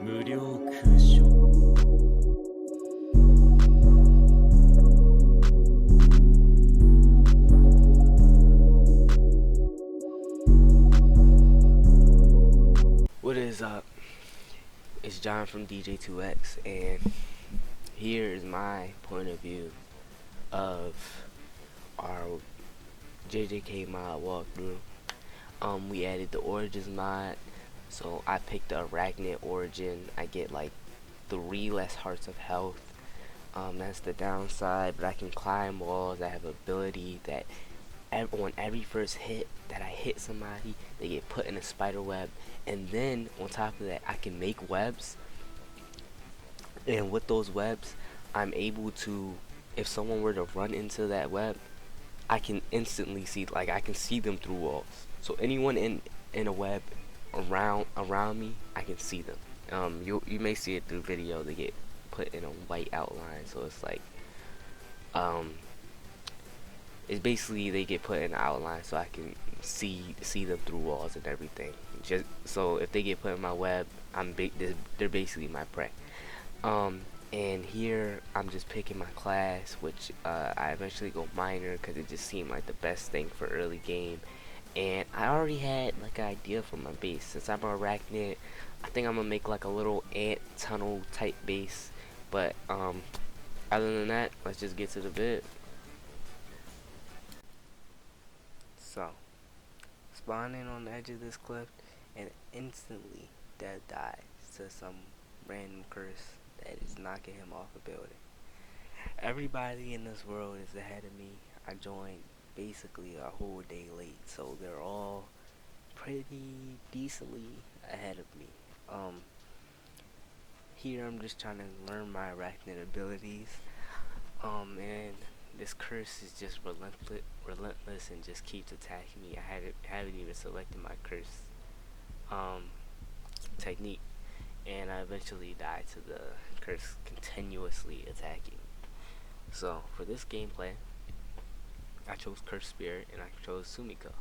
無料空所 What is up? It's John from DJ2X, and here is my point of view of our JJK mod walkthrough. We added the Origins mod, so I picked the Arachnid Origin. I get like 3 less hearts of health. That's the downside, but I can climb walls. I have ability that on every first hit that I hit somebody, they get put in a spider web, and then on top of that, I can make webs, and with those webs, I'm able to, if someone were to run into that web, I can instantly see, like I can see them through walls. So anyone in a web around me, I can see them. You may see it through video. They get put in a white outline, so it's like um it's basically they get put in the outline so I can see them through walls and everything. Just so if they get put in my web, they're basically my prey. And here I'm just picking my class, which I eventually go minor because it just seemed like the best thing for early game. And I already had like an idea for my base. Since I'm an arachnid, I think I'm gonna make like a little ant tunnel type base. But other than that, let's just get to the vid. So, spawning on the edge of this cliff and instantly dead dies to some random curse that is knocking him off a building. Everybody in this world is ahead of me. I joined basically a whole day late, so they're all pretty decently ahead of me. Here I'm just trying to learn my arachnid abilities. And this curse is just relentless and just keeps attacking me. Haven't even selected my curse technique, and I eventually die to the curse continuously attacking. So for this gameplay, I chose Curse Spirit and I chose Sumiko.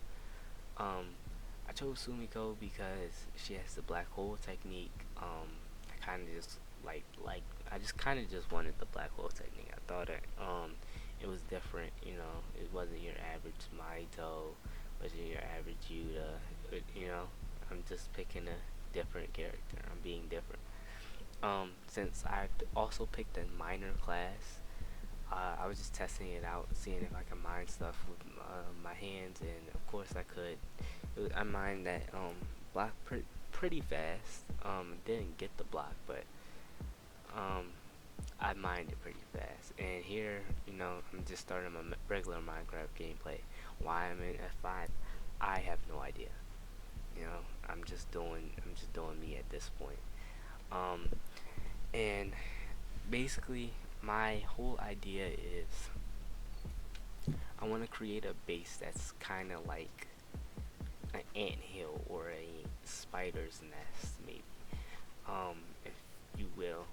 I chose Sumiko because she has the black hole technique. I kind of just I just kind of just wanted the black hole technique. I thought it was different. It wasn't your average Maito, wasn't your average Yuta. I'm just picking a different character. I'm being different. Since I also picked a minor class, I was just testing it out, seeing if I can mine stuff with my hands, and of course I could. I mined that block pretty fast. Didn't get the block, but I mined it pretty fast. And here, I'm just starting my regular Minecraft gameplay. Why I'm in F5, I have no idea. I'm just doing me at this point. And basically, my whole idea is I want to create a base that's kind of like an anthill or a spider's nest, maybe, if you will.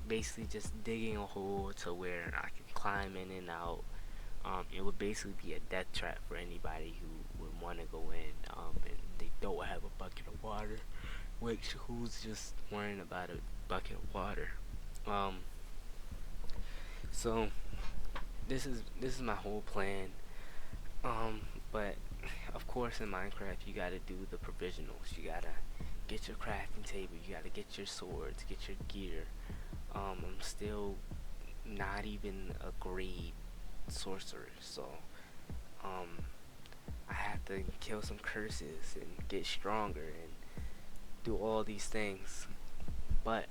Basically just digging a hole to where I can climb in and out. It would basically be a death trap for anybody who would want to go in, and they don't have a bucket of water, which who's just worrying about a bucket of water. So this is my whole plan. But of course in Minecraft you gotta do the provisionals. You gotta get your crafting table, you gotta get your swords, get your gear. I'm still not even a grade sorcerer, so I have to kill some curses and get stronger and do all these things. But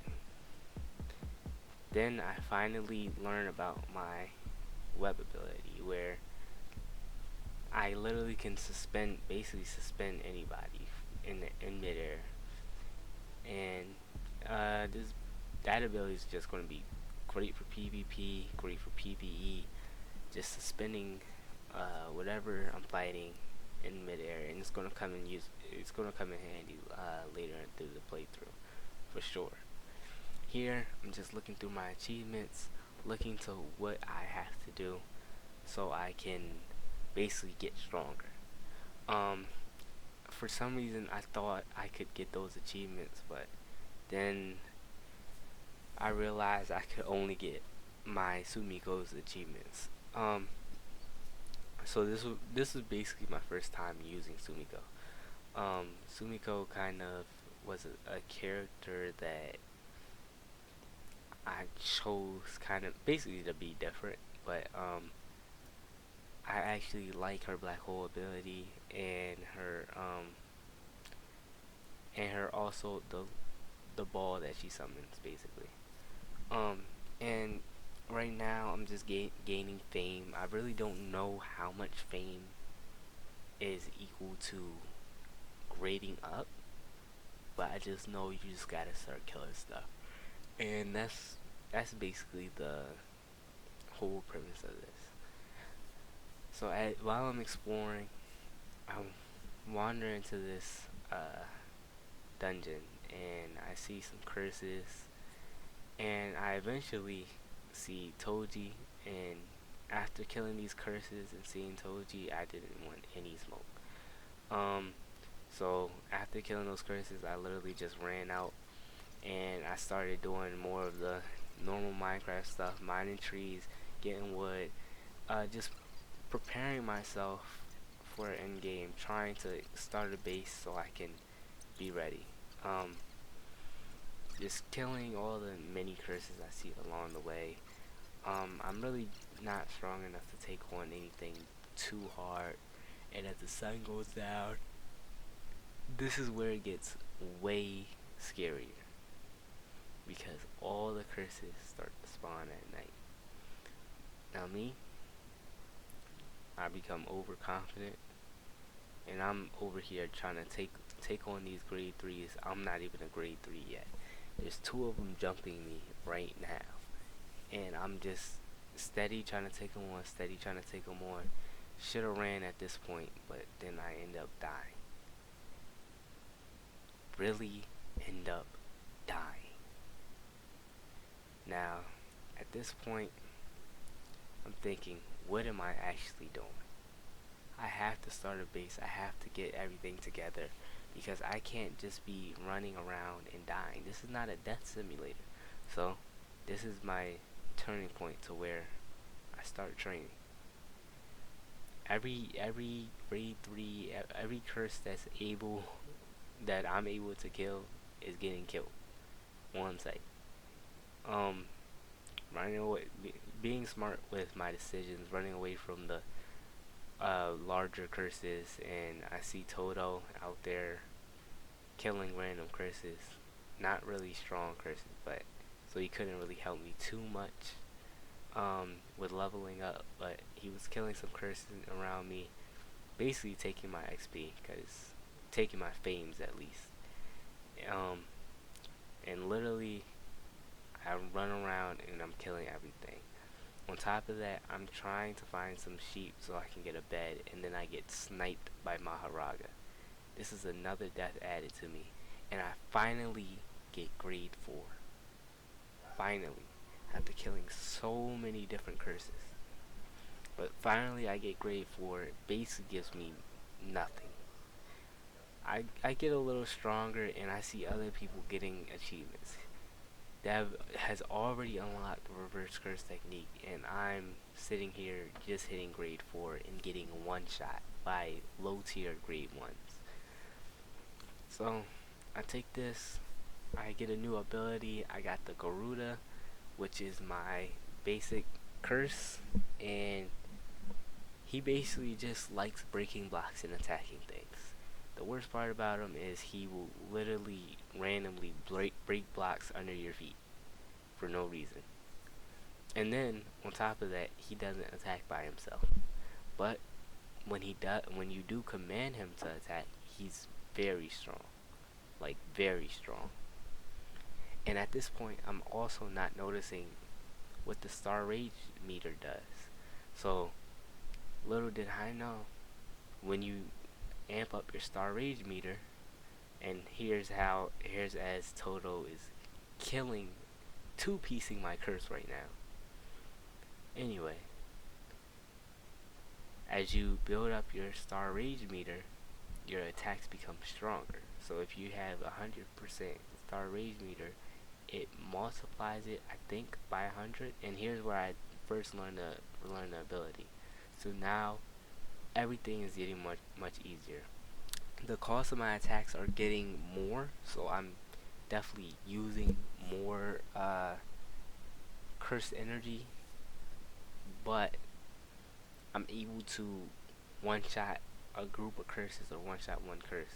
then I finally learn about my web ability, where I literally can basically suspend anybody in midair, and that ability is just going to be great for PvP, great for PvE, just suspending whatever I'm fighting in midair, and it's going to come in handy later through the playthrough, for sure. Here, I'm just looking through my achievements, looking to what I have to do so I can basically get stronger. For some reason, I thought I could get those achievements, but Then I realized I could only get my Sumiko's achievements. So this was basically my first time using Sumiko. Sumiko kind of was a character that I chose kind of basically to be different, but I actually like her black hole ability and her also the ball that she summons basically. Um and right now I'm just gaining fame. I really don't know how much fame is equal to grading up, but I just know you just gotta start killing stuff. And that's basically the whole premise of this. So while I'm exploring, I'm wandering into this dungeon, and I see some curses, and I eventually see Toji. And after killing these curses and seeing Toji, I didn't want any smoke. Um, so after killing those curses, I literally just ran out and I started doing more of the normal Minecraft stuff, mining trees, getting wood, just preparing myself for an end game, trying to start a base so I can be ready. Um, just killing all the mini curses I see along the way. I'm really not strong enough to take on anything too hard, and as the sun goes down, this is where it gets way scarier because all the curses start to spawn at night. Now me, I become overconfident, and I'm over here trying to take on these grade 3s. I'm not even a grade 3 yet. There's two of them jumping me right now, and I'm just steady trying to take them on, steady trying to take them on. Should have ran at this point, but then I end up dying. Really end up dying. Now, at this point, I'm thinking, what am I actually doing? I have to start a base. I have to get everything together because I can't just be running around and dying. This is not a death simulator. So, this is my turning point to where I start training. Every grade 3, every curse that I'm able to kill is getting killed on site. Um, running away, being smart with my decisions, running away from the larger curses, and I see Toto out there killing random curses. Not really strong curses, but so he couldn't really help me too much with leveling up, but he was killing some curses around me, basically taking my XP, cause taking my fames at least. Um, and literally, I run around and I'm killing everything. On top of that, I'm trying to find some sheep so I can get a bed, and then I get sniped by Maharaga. This is another death added to me, and I finally get grade 4. Finally, after killing so many different curses. But finally I get grade 4, it basically gives me nothing. I get a little stronger and I see other people getting achievements. Dev has already unlocked the reverse curse technique, and I'm sitting here just hitting grade 4 and getting one shot by low tier grade 1s. So I take this, I get a new ability. I got the Garuda, which is my basic curse, and he basically just likes breaking blocks and attacking things. The worst part about him is he will literally randomly break blocks under your feet for no reason. And then on top of that, he doesn't attack by himself. But when you do command him to attack, he's very strong, like very strong. And at this point, I'm also not noticing what the star rage meter does. So little did I know, when you amp up your star rage meter, and here's as Toto is killing, two-piecing my curse right now. Anyway, as you build up your star rage meter, your attacks become stronger. So if you have 100% star rage meter, it multiplies it, I think, by 100. And here's where I first learn the ability. So now everything is getting much easier. The cost of my attacks are getting more, so I'm definitely using more cursed energy, but I'm able to one shot a group of curses or one shot one curse.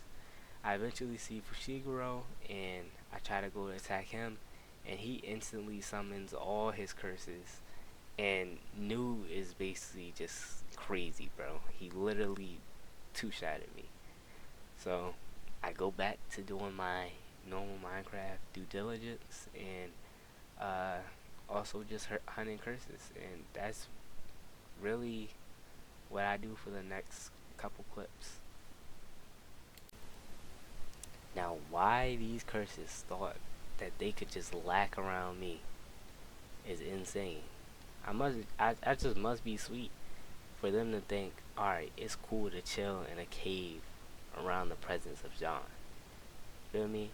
I eventually see Fushiguro and I try to go to attack him, and he instantly summons all his curses. And New is basically just crazy, bro. He literally two-shotted me. So I go back to doing my normal Minecraft due diligence and uh, also just hunting curses. And that's really what I do for the next couple clips. Now, why these curses thought that they could just lack around me is insane. I just must be sweet for them to think, alright, it's cool to chill in a cave around the presence of John. Feel me?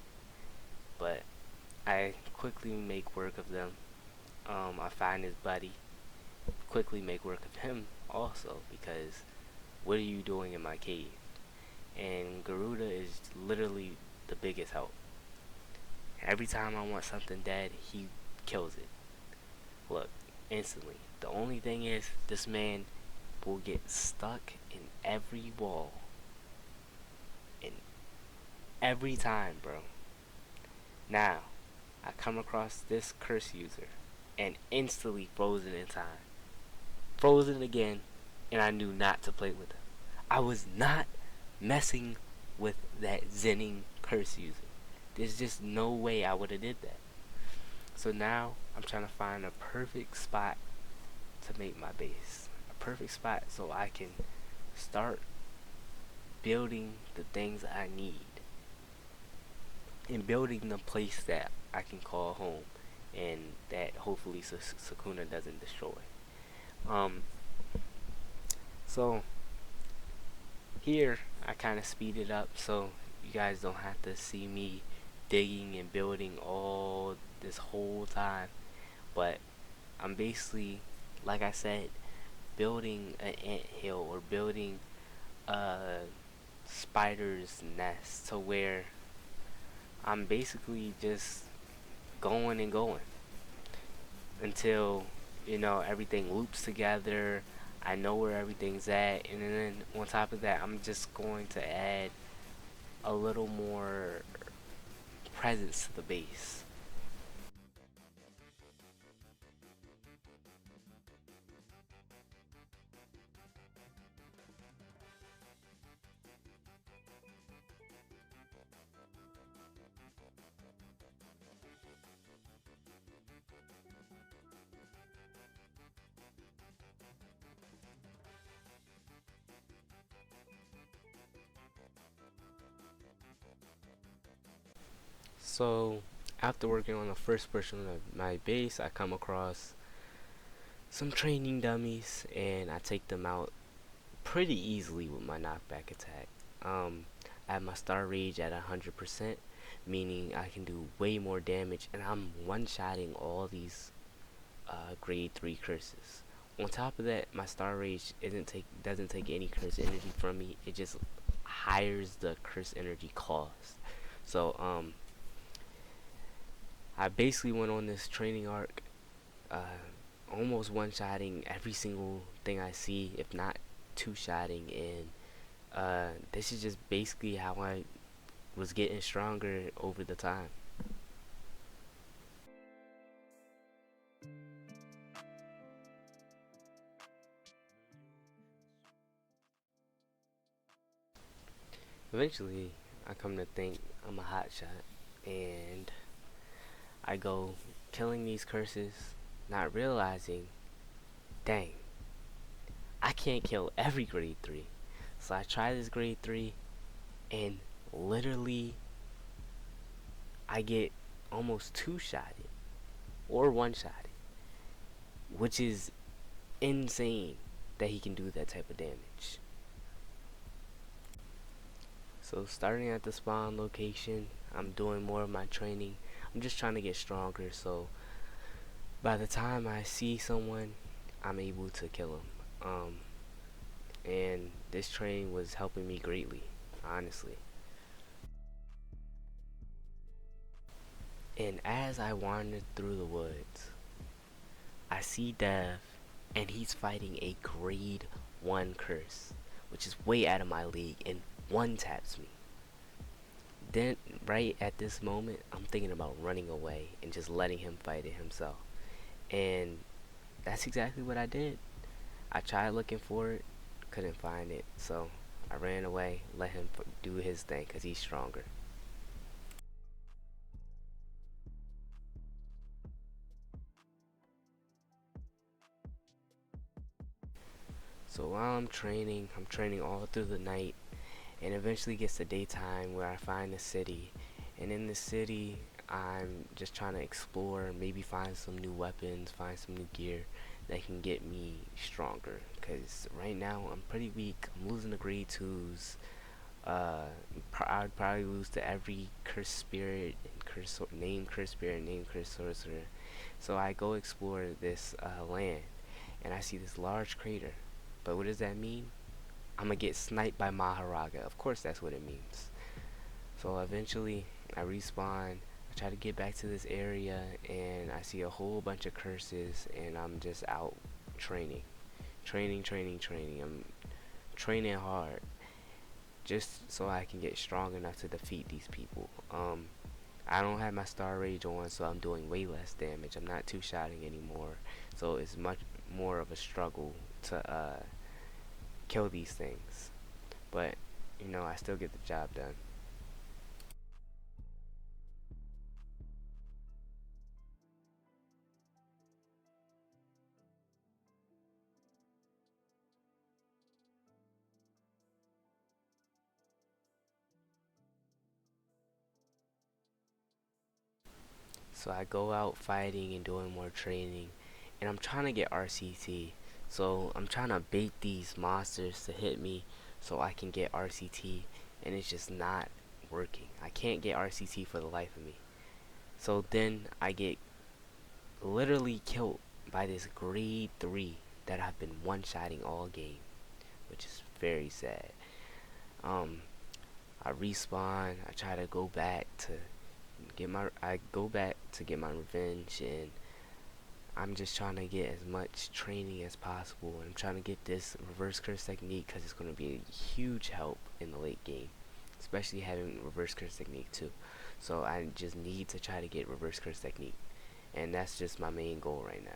But I quickly make work of them. I find his buddy, quickly make work of him also, because what are you doing in my cave? And Garuda is literally the biggest help. Every time I want something dead, he kills it. Look, instantly. The only thing is, this man will get stuck in every wall. And every time, bro. Now, I come across this curse user and instantly frozen in time. Frozen again, and I knew not to play with him. I was not messing with that Zenning curse user. There's just no way I would have did that. So now I'm trying to find a perfect spot to make my base. A perfect spot so I can start building the things I need. And building the place that I can call home. And that hopefully Sukuna doesn't destroy. Um, so here I kind of speed it up so you guys don't have to see me digging and building all this whole time. But I'm basically, like I said, building an ant hill or building a spider's nest to where I'm basically just going and going until everything loops together. I know where everything's at, and then on top of that, I'm just going to add a little more presence to the base. So after working on the first portion of my base, I come across some training dummies and I take them out pretty easily with my knockback attack. I have my star rage at 100%, meaning I can do way more damage, and I'm one-shotting all these grade 3 curses. On top of that, my star rage doesn't take any curse energy from me. It just hires the curse energy cost. So I basically went on this training arc, uh, almost one-shotting every single thing I see, if not two-shotting, and this is just basically how I was getting stronger over the time. Eventually, I come to think I'm a hotshot, and I go killing these curses, not realizing, dang, I can't kill every grade 3. So I try this grade 3, and literally, I get almost two-shotted, or one-shotted, which is insane that he can do that type of damage. So starting at the spawn location, I'm doing more of my training. I'm just trying to get stronger, so by the time I see someone, I'm able to kill them. And this training was helping me greatly, honestly. And as I wandered through the woods, I see Dev, and he's fighting a grade 1 curse, which is way out of my league, and one taps me. Then, right at this moment, I'm thinking about running away and just letting him fight it himself. And that's exactly what I did. I tried looking for it, couldn't find it, so I ran away, let him do his thing because he's stronger. So while I'm training all through the night, and eventually gets to daytime where I find the city. And in the city, I'm just trying to explore, maybe find some new weapons, find some new gear that can get me stronger. Because right now, I'm pretty weak. I'm losing the grade 2s. I'd probably lose to every cursed spirit, name cursed spirit, name cursed sorcerer. So I go explore this land, and I see this large crater. But what does that mean? I'm gonna get sniped by Maharaga. Of course, that's what it means. So eventually, I respawn. I try to get back to this area, and I see a whole bunch of curses, and I'm just out training, training. I'm training hard just so I can get strong enough to defeat these people. I don't have my star rage on, so I'm doing way less damage. I'm not two-shotting anymore, so it's much more of a struggle to kill these things. But I still get the job done. So I go out fighting and doing more training, and I'm trying to get RCT. So I'm trying to bait these monsters to hit me so I can get RCT, and it's just not working. I can't get RCT for the life of me. So then I get literally killed by this grade 3 that I've been one-shotting all game, which is very sad. Um, I respawn. I try to go back to get my revenge, and I'm just trying to get as much training as possible. And I'm trying to get this reverse curse technique because it's going to be a huge help in the late game, especially having reverse curse technique too. So I just need to try to get reverse curse technique, and that's just my main goal right now.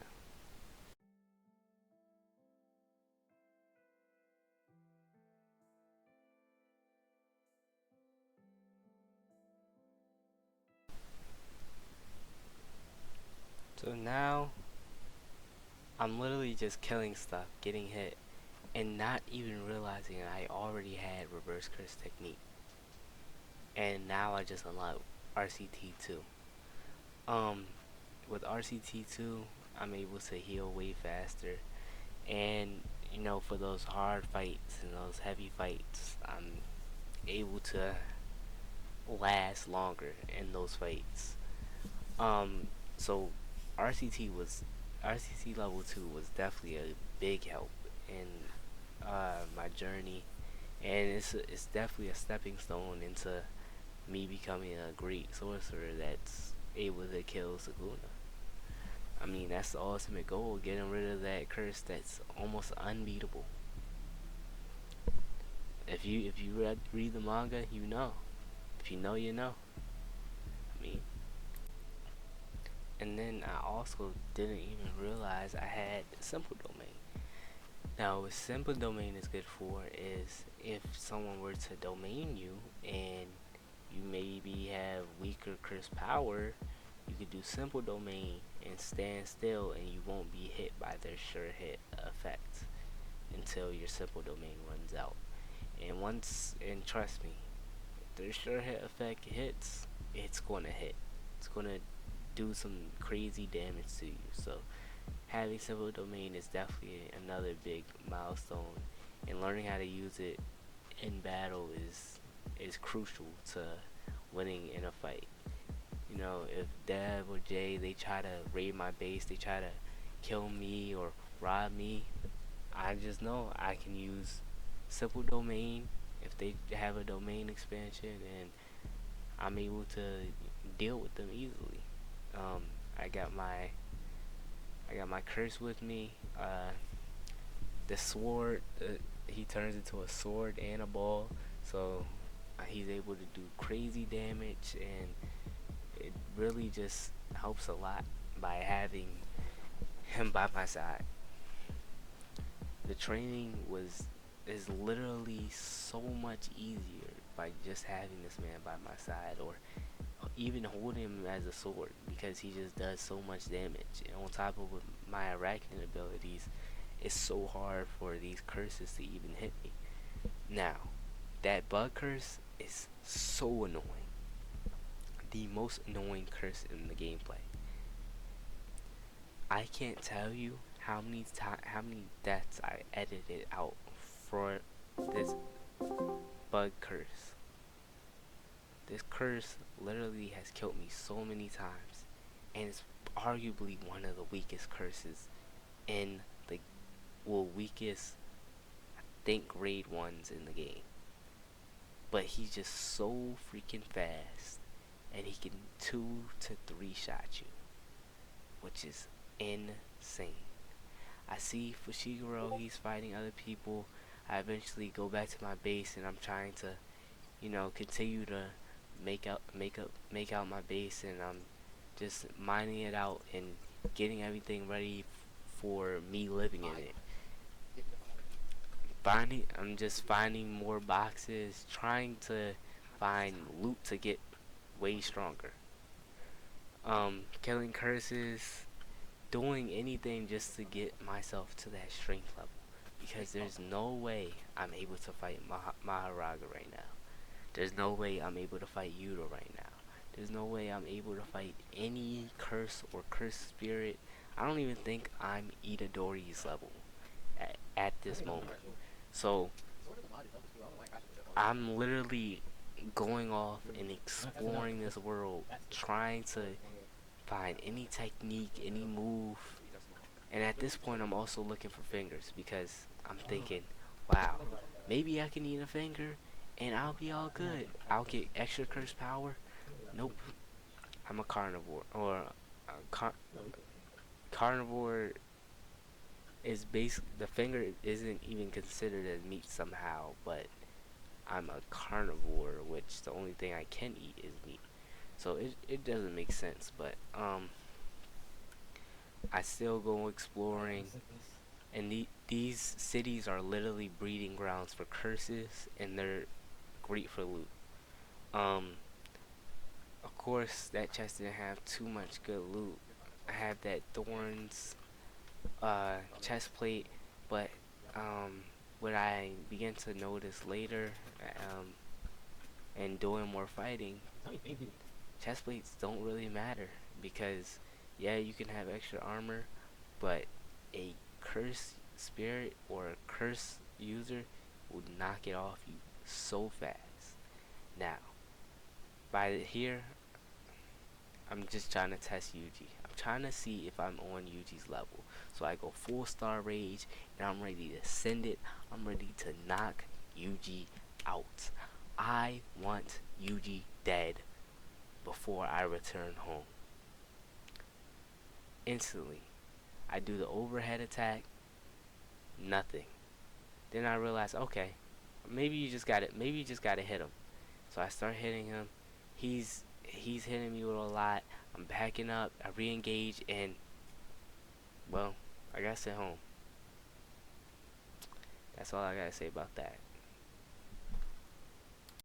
So now I'm literally just killing stuff, getting hit, and not even realizing I already had reverse curse technique. And now I just unlock RCT2. Um, with RCT2, I'm able to heal way faster, and for those hard fights and those heavy fights, I'm able to last longer in those fights. Um, so RCT was RCT level 2 was definitely a big help in my journey, and it's definitely a stepping stone into me becoming a great sorcerer that's able to kill Sukuna. I mean, that's the ultimate goal, getting rid of that curse that's almost unbeatable. If you read the manga, you know. If you know, you know. I mean, and then I also didn't even realize I had simple domain. Now, what simple domain is good for is if someone were to domain you and you maybe have weaker curse power, you could do simple domain and stand still, and you won't be hit by their sure hit effect until your simple domain runs out. And trust me, if their sure hit effect hits, it's gonna hit. It's gonna do some crazy damage to you. So having simple domain is definitely another big milestone, and learning how to use it in battle is crucial to winning in a fight. You know, if Dev or Jay, they try to raid my base, they try to kill me or rob me, I just know I can use simple domain if they have a domain expansion, and I'm able to deal with them easily. Um, I got my I got my curse with me. The sword, he turns into a sword and a ball, so he's able to do crazy damage, and it really just helps a lot by having him by my side. The training was is literally so much easier by just having this man by my side, or even holding him as a sword, because he just does so much damage. And on top of my arachnid abilities, it's so hard for these curses to even hit me. Now, that bug curse is so annoying. The most annoying curse in the gameplay. I can't tell you how many deaths I edited out for this bug curse. This curse literally has killed me so many times, and it's arguably one of the weakest curses in the weakest, I think, grade ones in the game. But he's just so freaking fast, and he can 2 to 3 shot you, which is insane. I see Fushiguro, he's fighting other people. I eventually go back to my base, and I'm trying to, continue to make out my base, and I'm just mining it out and getting everything ready for me living in it. I'm just finding more boxes, trying to find loot to get way stronger. Killing curses, doing anything just to get myself to that strength level, because there's no way I'm able to fight Maharaga right now. There's no way I'm able to fight Yuta right now. There's no way I'm able to fight any curse or curse spirit. I don't even think I'm Itadori's level at this moment. So I'm literally going off and exploring this world, trying to find any technique, any move. And at this point, I'm also looking for fingers, because I'm thinking, wow, maybe I can eat a finger and I'll be all good. I'll get extra curse power. Nope, I'm a carnivore. Or carnivore is basically, the finger isn't even considered as meat somehow, but I'm a carnivore, which the only thing I can eat is meat. So it doesn't make sense, but I still go exploring, and these cities are literally breeding grounds for curses, and they're great for loot. Um, of course, that chest didn't have too much good loot. I have that thorns chest plate, but what I began to notice later, um, and doing more fighting, chest plates don't really matter, because yeah, you can have extra armor, but a curse spirit or a curse user will knock it off you so fast. Now, by here, I'm just trying to test Yuji. I'm trying to see if I'm on Yuji's level. So I go full star rage, and I'm ready to send it. I'm ready to knock Yuji out. I want Yuji dead before I return home. Instantly, I do the overhead attack, nothing. Then I realize, okay, maybe you just got it. Maybe you just gotta hit him. So I start hitting him. He's hitting me with a lot. I'm backing up. I re-engage, and well, I got sent home. That's all I gotta say about that.